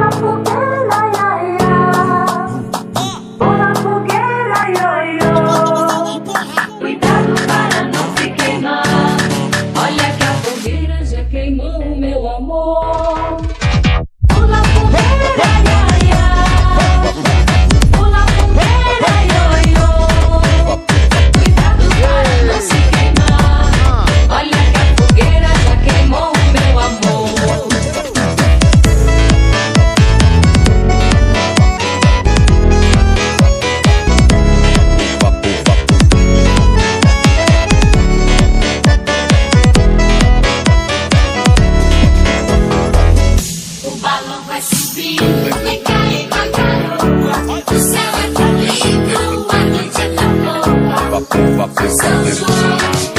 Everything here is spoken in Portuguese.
na fogueira, ia, ia. Vou na fogueira, ia, ia. Cuidado para não se queimar. Olha que a fogueira já queimou o meu amor. Vou na fogueira, ia, ia. Vou na fogueira, ia, ia. Cuidado para não se queimar. Olha que a fogueira já queimou o meu amor. O balão vai subindo e caindo a garoa. O céu é tão lindo, a noite é tão boa. São João